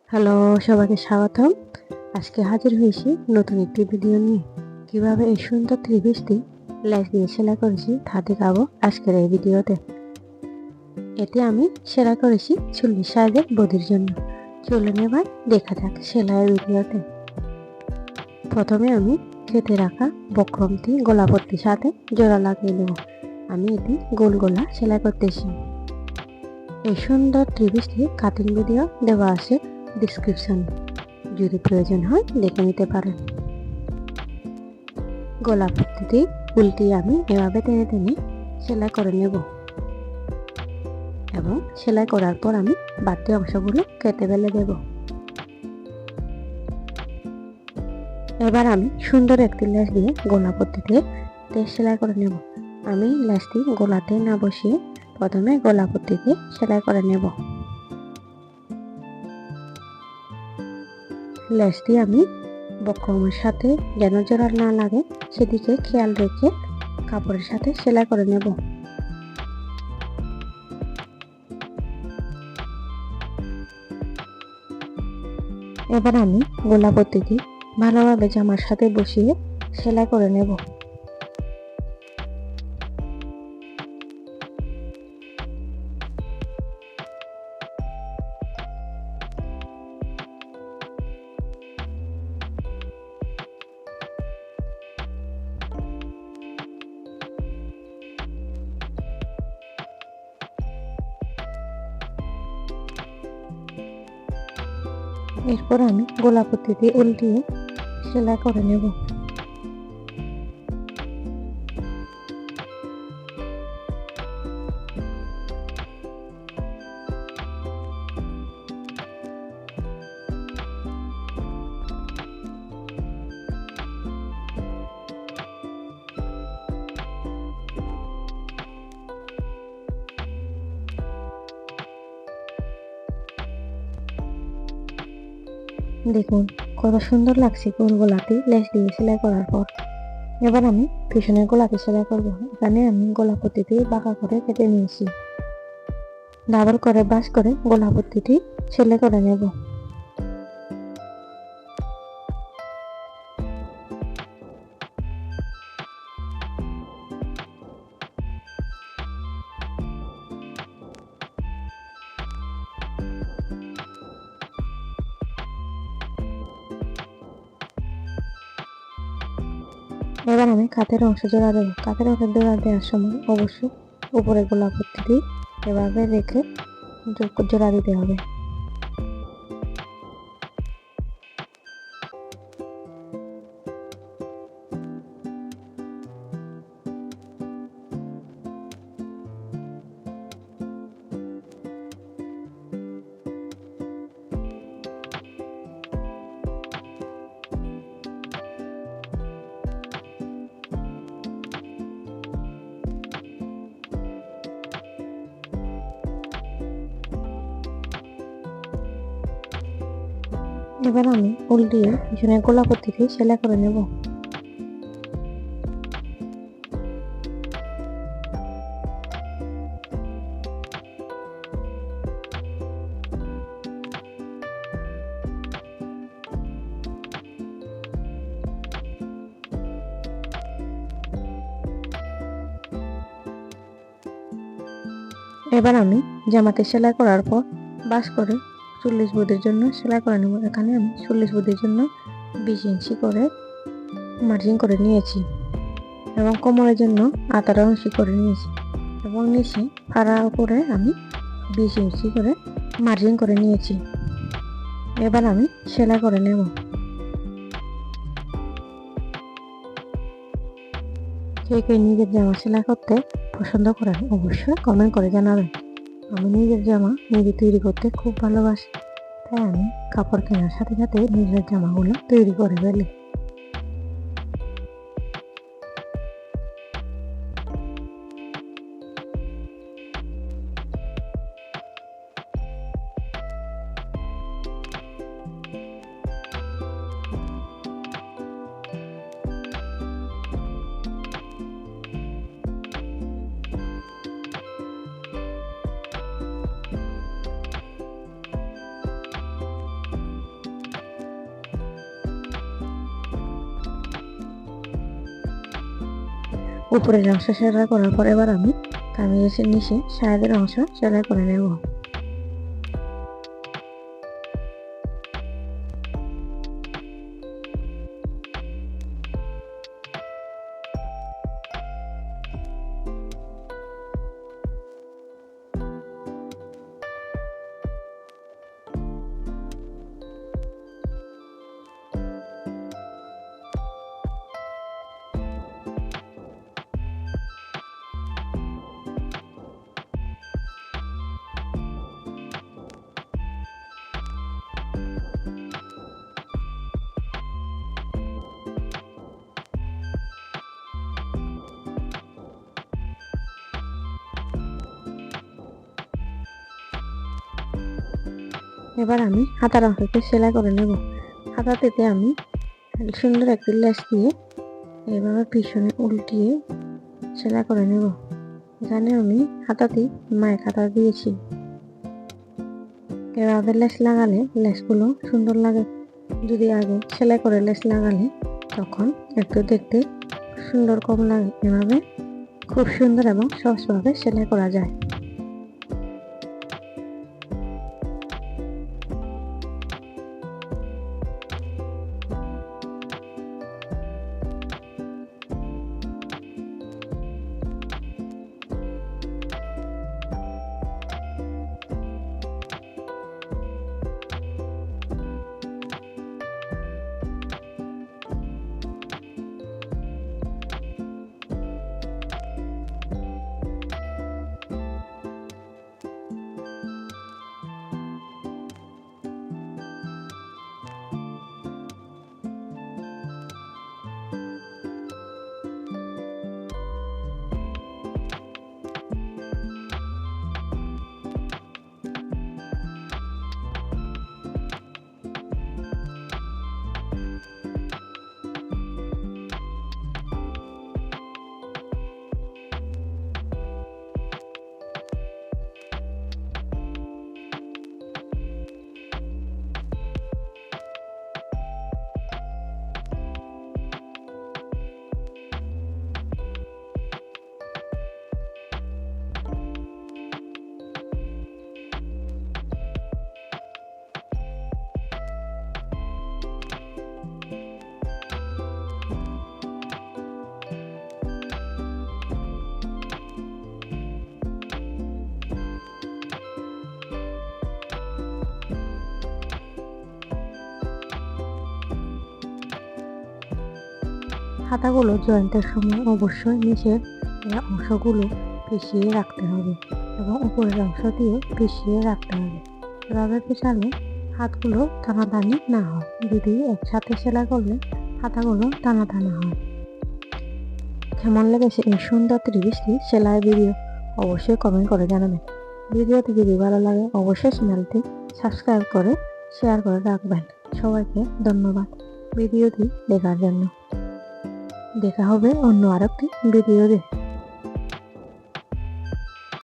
Hello, সবাইকে স্বাগতম। আজকে হাজির হয়েছি নতুন একটি ভিডিও নিয়ে। কিভাবে এই সুন্দর ত্রিভুজটি লেস দিয়ে সেলাই করেছি তা দেখাবো আজকের এই ভিডিওতে। এটি আমি সেলাই করেছি 40 সাইজের বডির জন্য। চলুন এবার দেখা যাক সেলাইয়ের ভিডিওতে। প্রথমে আমি কেটে রাখা বক্রমটি গলাপট্টির সাথে জোড়া লাগিয়ে নেব। আমি এটি গোল গলা সেলাই করতেছি। এই সুন্দর ত্রিভুজটি কাটিং ভিডিও দেওয়া আছে ডিসক্রিপশন, যদি প্রয়োজন হয় দেখে নিতে পারেন। গলা পট্টিটি উল্টিয়ে আমি এভাবে টেনে টেনে সেলাই করে নেব এবং সেলাই করার পর আমি বাড়তি অংশগুলো কেটে ফেলে দেব। এবার আমি সুন্দর একটি লেস দিয়ে গলা পট্টিতে সেলাই করে নেব। আমি লেসটি গলাতে না বসিয়ে প্রথমে গলা পট্টিতে সেলাই করে নেব। লেসটি আমি বক্রমের সাথে যেন জোড়া না লাগে সেদিকে খেয়াল রেখে কাপড়ের সাথে সেলাই করে নেব। এবার আমি গলা পট্টিটি ভালোভাবে জামার সাথে বসিয়ে সেলাই করে নেব। এরপর আমি গলা পট্টিটি উল্টিয়ে সেলাই করে নেব। দেখুন কত সুন্দর লাগছে কোন গলাটি লেস দিয়ে সেলাই করার পর। এবার আমি পিছনের গলাটি সেলাই করব। এখানে আমি গলা পট্টিটি বাঁকা করে কেটে নিয়েছি। ডাবল করে বাস করে গলা পট্টিটি সেলাই করে নেব। এবার আমি কাঁধের অংশ জোড়া দেবো। কাঁধের অংশ জোড়া দেওয়ার সময় অবশ্যই উপরে গলা পট্টিটি এভাবে রেখে জোড়া দিতে হবে। এবার আমি উল্টিয়ে পিছনের গলা পট্টিটি সেলাই করে নেব। এবার আমি জামাতে সেলাই করার পর বাস করে 40 বুদের জন্য সেলাই করে নেব। এখানে আমি 40 বুদের জন্য 20 ইঞ্চি করে মার্জিন করে নিয়েছি এবং কোমরের জন্য 18 ইঞ্চি করে নিয়েছি এবং নিচে ফাড়া করে আমি 20 ইঞ্চি করে মার্জিন করে নিয়েছি। এবার আমি সেলাই করে নেব। কে কে নিজের জামা সেলাই করতে পছন্দ করেন অবশ্যই কমেন্ট করে জানাবেন। আমি নিজের জামা নিজে তৈরি করতে খুব ভালোবাসি, তাই আমি কাপড় কেনার সাথে সাথে নিজের জামাগুলো তৈরি করে ফেলি। উপরের অংশ সেলাই করার পর এবার আমি কামিজের নিচে সাইডের অংশ সেলাই করে নেব। এবার আমি হাতার অংশকে সেলাই করে নেব। হাতাতে আমি সুন্দর একটি লেস দিয়ে এভাবে পিছনে উল্টিয়ে সেলাই করে নেব। এখানে আমি হাতাতে মায়ের কাটা দিয়েছি। এভাবে লেস লাগালে লেসগুলো সুন্দর লাগে। যদি আগে সেলাই করে লেস লাগালে তখন একটু দেখতে সুন্দর কম লাগে। এভাবে খুব সুন্দর এবং সহজভাবে সেলাই করা যায়। হাতাগুলো জয়েন্টের সময় অবশ্যই নিচের অংশগুলো পিছিয়ে রাখতে হবে এবং উপরের অংশ দিয়ে পিছিয়ে রাখতে হবে। এভাবে পেছালে হাতগুলো টানাটানি না হয়। যদি একসাথে সেলাই করলে হাতাগুলো টানাটানা হয়। কেমন লেগেছে এই সুন্দর 3 সেলাই ভিডিও অবশ্যই কমেন্ট করে জানাবেন। ভিডিওটি যদি ভালো লাগে অবশ্যই চ্যানেলটি সাবস্ক্রাইব করে শেয়ার করে রাখবেন। সবাইকে ধন্যবাদ ভিডিওটি দেখার জন্য। দেখা হবে অন্য আরেকটি ভিডিওতে।